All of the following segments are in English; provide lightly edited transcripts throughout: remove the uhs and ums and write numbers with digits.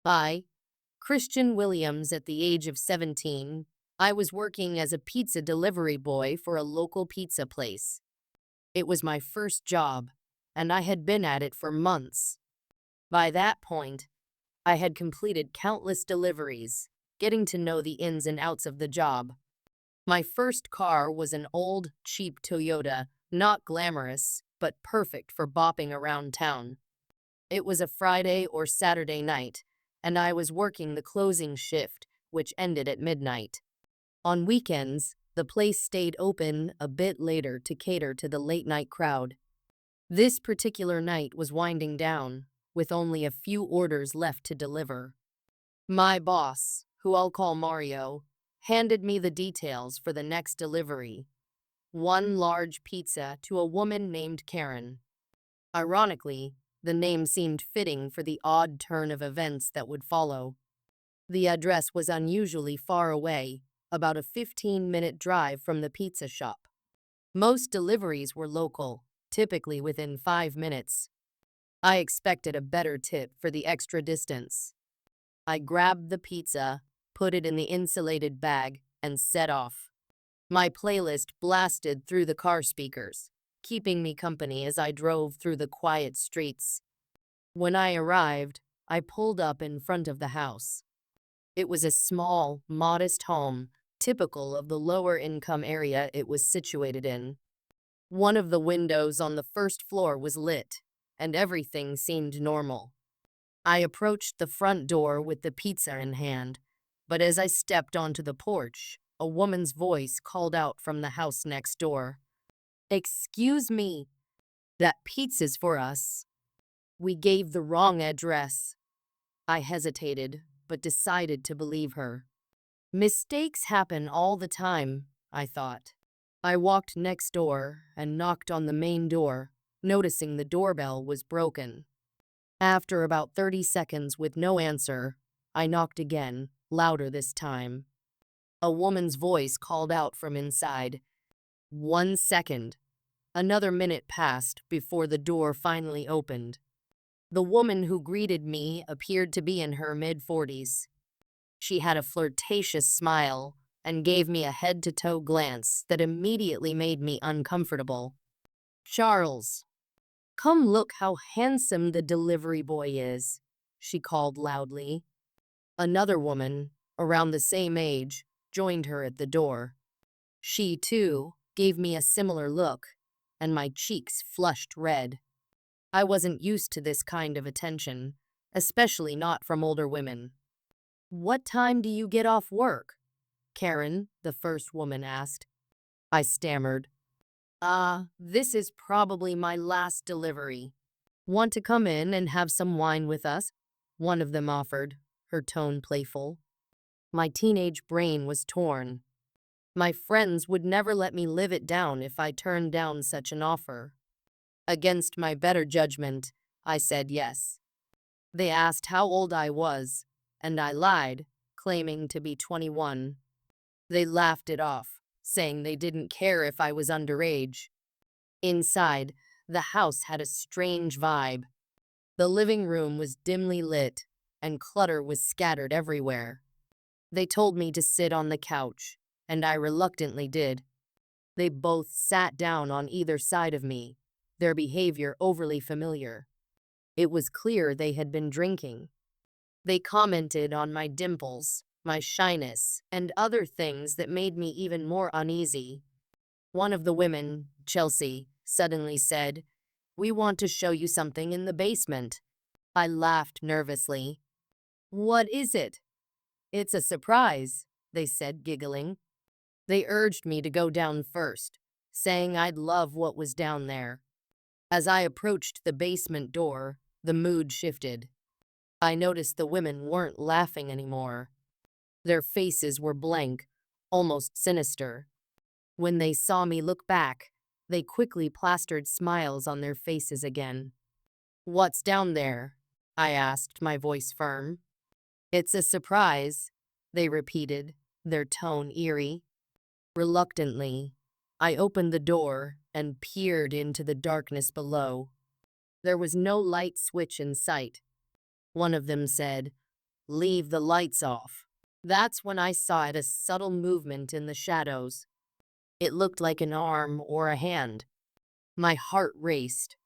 I, Christian Williams, at the age of 17, I was working as a pizza delivery boy for a local pizza place. It was my first job, and I had been at it for months. By that point, I had completed countless deliveries, getting to know the ins and outs of the job. My first car was an old, cheap Toyota, not glamorous, but perfect for bopping around town. It was a Friday or Saturday night, and I was working the closing shift, which ended at midnight. On weekends, the place stayed open a bit later to cater to the late-night crowd. This particular night was winding down, with only a few orders left to deliver. My boss, who I'll call Mario, handed me the details for the next delivery. One large pizza to a woman named Karen. Ironically, the name seemed fitting for the odd turn of events that would follow. The address was unusually far away, about a 15-minute drive from the pizza shop. Most deliveries were local, typically within 5 minutes. I expected a better tip for the extra distance. I grabbed the pizza, put it in the insulated bag, and set off. My playlist blasted through the car speakers, keeping me company as I drove through the quiet streets. When I arrived, I pulled up in front of the house. It was a small, modest home, typical of the lower-income area it was situated in. One of the windows on the first floor was lit, and everything seemed normal. I approached the front door with the pizza in hand, but as I stepped onto the porch, a woman's voice called out from the house next door. "Excuse me, that pizza's for us. We gave the wrong address." I hesitated, but decided to believe her. Mistakes happen all the time, I thought. I walked next door and knocked on the main door, noticing the doorbell was broken. After about 30 seconds with no answer, I knocked again, louder this time. A woman's voice called out from inside. 1 second. Another minute passed before the door finally opened. The woman who greeted me appeared to be in her mid-40s. She had a flirtatious smile and gave me a head-to-toe glance that immediately made me uncomfortable. "Charles, come look how handsome the delivery boy is," she called loudly. Another woman, around the same age, joined her at the door. She, too, gave me a similar look, and my cheeks flushed red. I wasn't used to this kind of attention, especially not from older women. "What time do you get off work?" Karen, the first woman, asked. I stammered. This is probably my last delivery. Want to come in and have some wine with us?" one of them offered, her tone playful. My teenage brain was torn. My friends would never let me live it down if I turned down such an offer. Against my better judgment, I said yes. They asked how old I was, and I lied, claiming to be 21. They laughed it off, saying they didn't care if I was underage. Inside, the house had a strange vibe. The living room was dimly lit, and clutter was scattered everywhere. They told me to sit on the couch, and I reluctantly did. They both sat down on either side of me, their behavior overly familiar. It was clear they had been drinking. They commented on my dimples, my shyness, and other things that made me even more uneasy. One of the women, Chelsea, suddenly said, "We want to show you something in the basement." I laughed nervously. "What is it?" "It's a surprise," they said, giggling. They urged me to go down first, saying I'd love what was down there. As I approached the basement door, the mood shifted. I noticed the women weren't laughing anymore. Their faces were blank, almost sinister. When they saw me look back, they quickly plastered smiles on their faces again. "What's down there?" I asked, my voice firm. "It's a surprise," they repeated, their tone eerie. Reluctantly, I opened the door and peered into the darkness below. There was no light switch in sight. One of them said, Leave the lights off. That's when I saw it, a subtle movement in the shadows. It looked like an arm or a hand. My heart raced.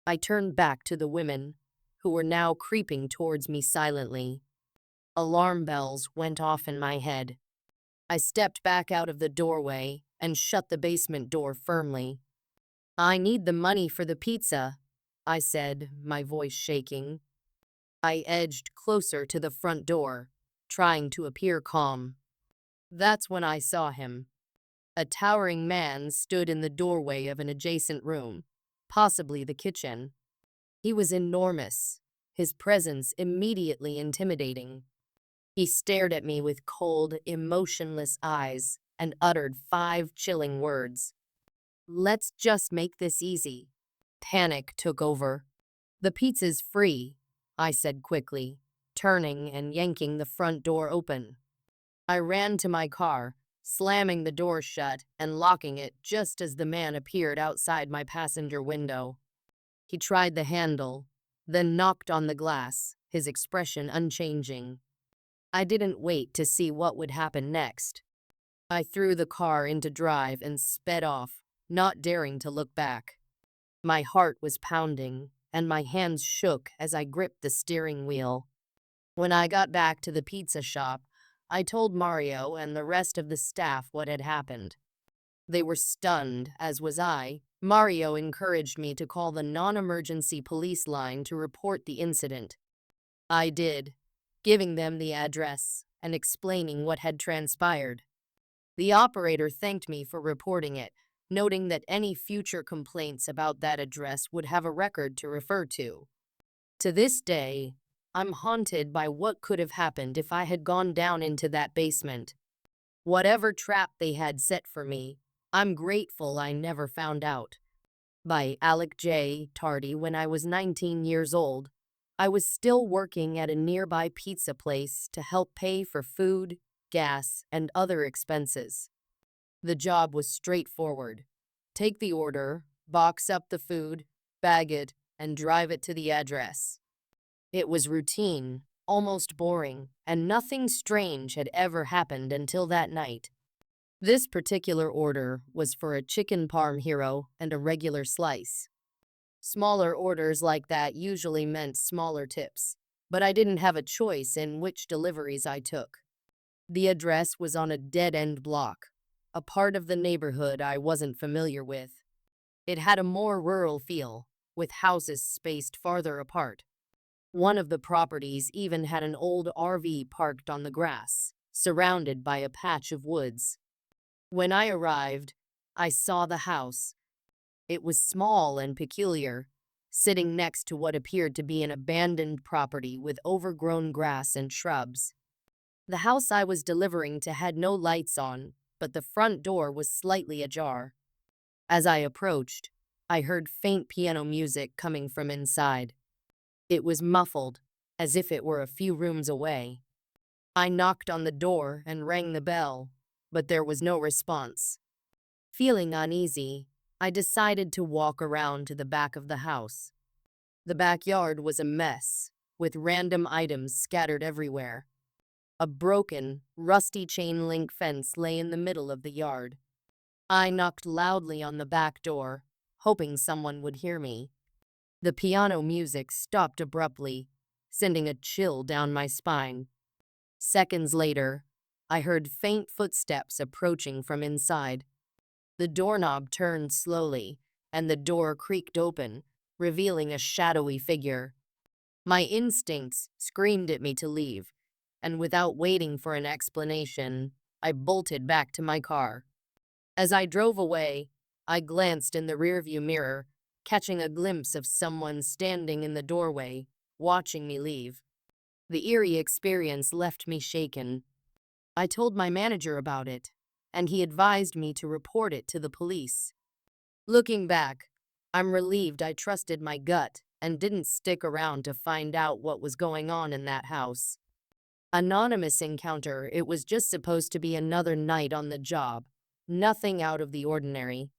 I turned back to the women, who were now creeping towards me silently. Alarm bells went off in my head. I stepped back out of the doorway and shut the basement door firmly. "I need the money for the pizza," I said, my voice shaking. I edged closer to the front door, trying to appear calm. That's when I saw him. A towering man stood in the doorway of an adjacent room, possibly the kitchen. He was enormous, his presence immediately intimidating. He stared at me with cold, emotionless eyes and uttered 5 chilling words. "Let's just make this easy." Panic took over. "The pizza's free," I said quickly, turning and yanking the front door open. I ran to my car, slamming the door shut and locking it just as the man appeared outside my passenger window. He tried the handle, then knocked on the glass, his expression unchanging. I didn't wait to see what would happen next. I threw the car into drive and sped off, not daring to look back. My heart was pounding, and my hands shook as I gripped the steering wheel. When I got back to the pizza shop, I told Mario and the rest of the staff what had happened. They were stunned, as was I. Mario encouraged me to call the non-emergency police line to report the incident. I did, giving them the address and explaining what had transpired. The operator thanked me for reporting it, noting that any future complaints about that address would have a record to refer to. To this day, I'm haunted by what could have happened if I had gone down into that basement. Whatever trap they had set for me, I'm grateful I never found out. By Alec J. Tardy. When I was 19 years old, I was still working at a nearby pizza place to help pay for food, gas, and other expenses. The job was straightforward. Take the order, box up the food, bag it, and drive it to the address. It was routine, almost boring, and nothing strange had ever happened until that night. This particular order was for a chicken parm hero and a regular slice. Smaller orders like that usually meant smaller tips, but I didn't have a choice in which deliveries I took. The address was on a dead-end block, a part of the neighborhood I wasn't familiar with. It had a more rural feel, with houses spaced farther apart. One of the properties even had an old RV parked on the grass, surrounded by a patch of woods. When I arrived, I saw the house. It was small and peculiar, sitting next to what appeared to be an abandoned property with overgrown grass and shrubs. The house I was delivering to had no lights on, but the front door was slightly ajar. As I approached, I heard faint piano music coming from inside. It was muffled, as if it were a few rooms away. I knocked on the door and rang the bell, but there was no response. Feeling uneasy, I decided to walk around to the back of the house. The backyard was a mess, with random items scattered everywhere. A broken, rusty chain link fence lay in the middle of the yard. I knocked loudly on the back door, hoping someone would hear me. The piano music stopped abruptly, sending a chill down my spine. Seconds later, I heard faint footsteps approaching from inside. The doorknob turned slowly, and the door creaked open, revealing a shadowy figure. My instincts screamed at me to leave, and without waiting for an explanation, I bolted back to my car. As I drove away, I glanced in the rearview mirror, catching a glimpse of someone standing in the doorway, watching me leave. The eerie experience left me shaken. I told my manager about it, and he advised me to report it to the police. Looking back, I'm relieved I trusted my gut and didn't stick around to find out what was going on in that house. Anonymous encounter, it was just supposed to be another night on the job, nothing out of the ordinary.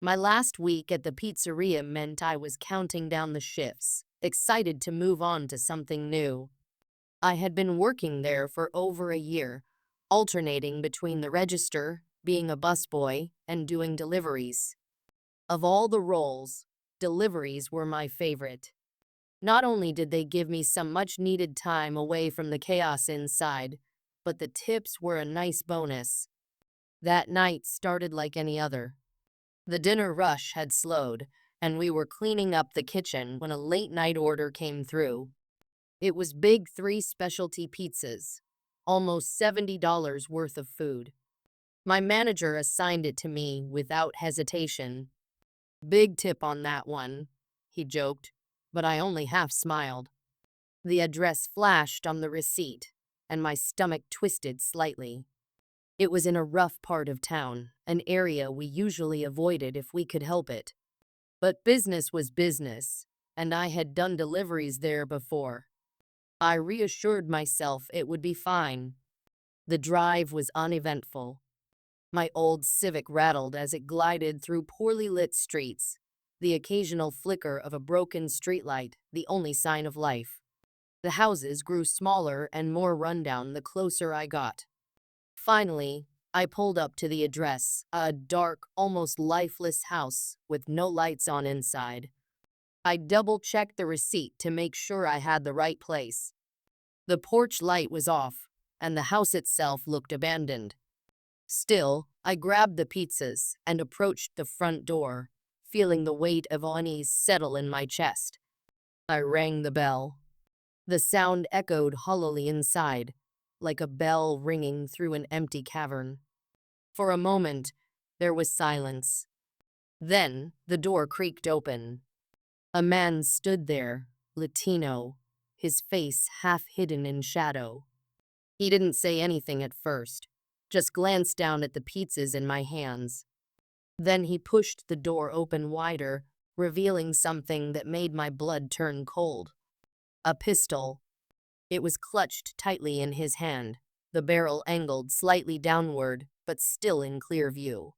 My last week at the pizzeria meant I was counting down the shifts, excited to move on to something new. I had been working there for over a year, alternating between the register, being a busboy, and doing deliveries. Of all the roles, deliveries were my favorite. Not only did they give me some much-needed time away from the chaos inside, but the tips were a nice bonus. That night started like any other. The dinner rush had slowed, and we were cleaning up the kitchen when a late-night order came through. It was big 3 specialty pizzas, almost $70 worth of food. My manager assigned it to me without hesitation. "Big tip on that one," he joked, but I only half smiled. The address flashed on the receipt, and my stomach twisted slightly. It was in a rough part of town, an area we usually avoided if we could help it. But business was business, and I had done deliveries there before. I reassured myself it would be fine. The drive was uneventful. My old Civic rattled as it glided through poorly lit streets, the occasional flicker of a broken streetlight, the only sign of life. The houses grew smaller and more rundown the closer I got. Finally, I pulled up to the address, a dark, almost lifeless house with no lights on inside. I double-checked the receipt to make sure I had the right place. The porch light was off, and the house itself looked abandoned. Still, I grabbed the pizzas and approached the front door, feeling the weight of unease settle in my chest. I rang the bell. The sound echoed hollowly inside, like a bell ringing through an empty cavern. For a moment, there was silence. Then, the door creaked open. A man stood there, Latino, his face half hidden in shadow. He didn't say anything at first, just glanced down at the pizzas in my hands. Then he pushed the door open wider, revealing something that made my blood turn cold. A pistol. It was clutched tightly in his hand, the barrel angled slightly downward, but still in clear view.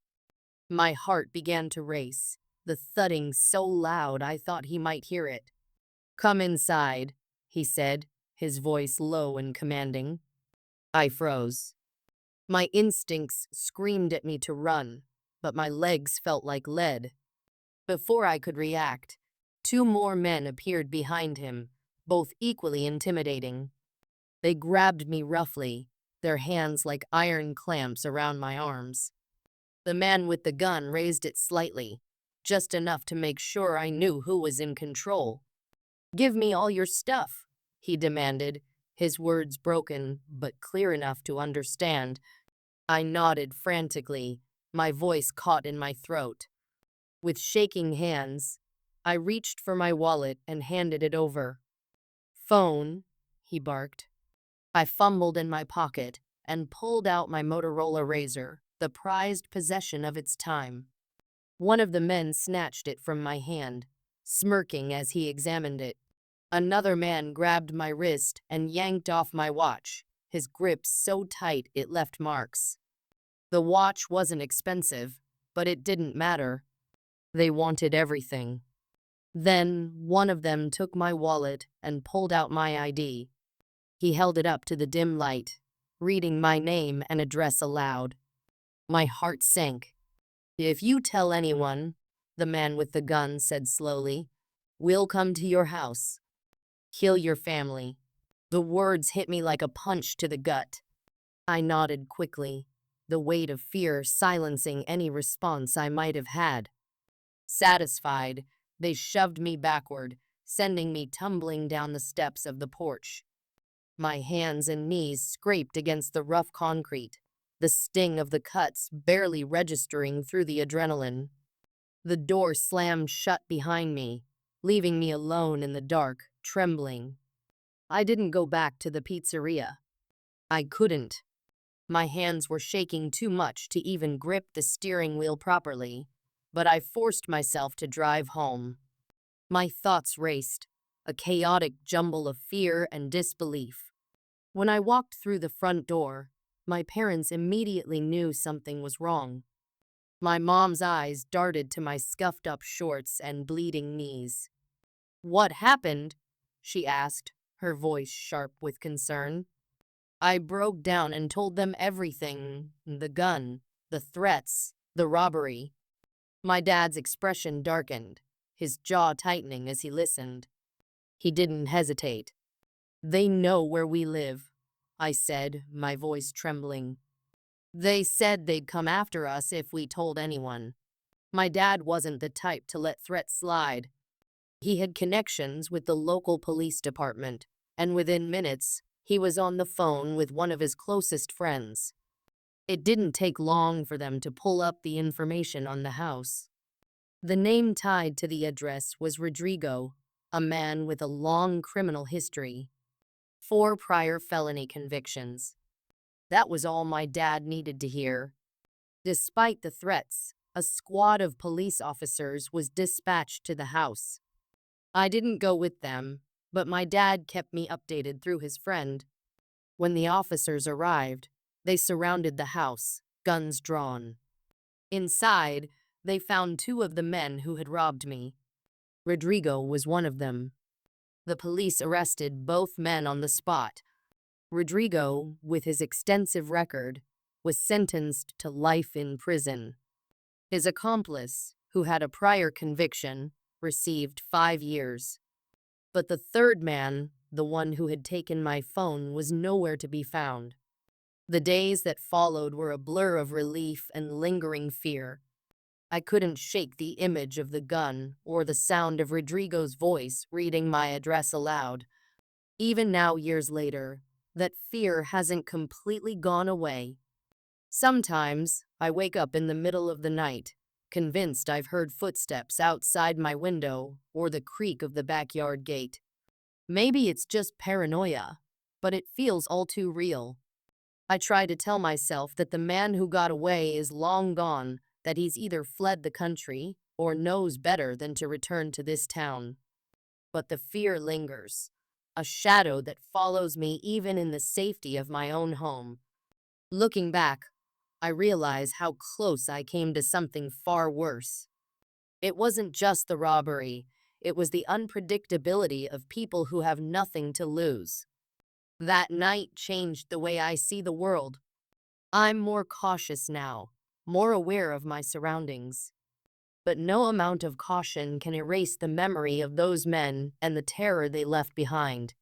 My heart began to race, the thudding so loud I thought he might hear it. "Come inside," he said, his voice low and commanding. I froze. My instincts screamed at me to run, but my legs felt like lead. Before I could react, 2 more men appeared behind him, both equally intimidating. They grabbed me roughly, their hands like iron clamps around my arms. The man with the gun raised it slightly, just enough to make sure I knew who was in control. "Give me all your stuff," he demanded, his words broken but clear enough to understand. I nodded frantically, my voice caught in my throat. With shaking hands, I reached for my wallet and handed it over. "Phone," he barked. I fumbled in my pocket and pulled out my Motorola Razr, the prized possession of its time. One of the men snatched it from my hand, smirking as he examined it. Another man grabbed my wrist and yanked off my watch, his grip so tight it left marks. The watch wasn't expensive, but it didn't matter. They wanted everything. Then one of them took my wallet and pulled out my ID. He held it up to the dim light, reading my name and address aloud. My heart sank. "If you tell anyone," the man with the gun said slowly, "we'll come to your house. Kill your family." The words hit me like a punch to the gut. I nodded quickly, the weight of fear silencing any response I might have had. Satisfied, they shoved me backward, sending me tumbling down the steps of the porch. My hands and knees scraped against the rough concrete, the sting of the cuts barely registering through the adrenaline. The door slammed shut behind me, leaving me alone in the dark, trembling. I didn't go back to the pizzeria. I couldn't. My hands were shaking too much to even grip the steering wheel properly, but I forced myself to drive home. My thoughts raced, a chaotic jumble of fear and disbelief. When I walked through the front door, my parents immediately knew something was wrong. My mom's eyes darted to my scuffed-up shorts and bleeding knees. "What happened?" she asked, her voice sharp with concern. I broke down and told them everything: the gun, the threats, the robbery. My dad's expression darkened, his jaw tightening as he listened. He didn't hesitate. "They know where we live," I said, my voice trembling. "They said they'd come after us if we told anyone." My dad wasn't the type to let threats slide. He had connections with the local police department, and within minutes, he was on the phone with one of his closest friends. It didn't take long for them to pull up the information on the house. The name tied to the address was Rodrigo, a man with a long criminal history. 4 prior felony convictions. That was all my dad needed to hear. Despite the threats, a squad of police officers was dispatched to the house. I didn't go with them, but my dad kept me updated through his friend. When the officers arrived, they surrounded the house, guns drawn. Inside, they found 2 of the men who had robbed me. Rodrigo was one of them. The police arrested both men on the spot. Rodrigo, with his extensive record, was sentenced to life in prison. His accomplice, who had a prior conviction, received 5 years. But the third man, the one who had taken my phone, was nowhere to be found. The days that followed were a blur of relief and lingering fear. I couldn't shake the image of the gun or the sound of Rodrigo's voice reading my address aloud. Even now, years later, that fear hasn't completely gone away. Sometimes I wake up in the middle of the night, convinced I've heard footsteps outside my window or the creak of the backyard gate. Maybe it's just paranoia, but it feels all too real. I try to tell myself that the man who got away is long gone, that he's either fled the country or knows better than to return to this town. But the fear lingers, a shadow that follows me even in the safety of my own home. Looking back, I realize how close I came to something far worse. It wasn't just the robbery, it was the unpredictability of people who have nothing to lose. That night changed the way I see the world. I'm more cautious now, more aware of my surroundings. But no amount of caution can erase the memory of those men and the terror they left behind.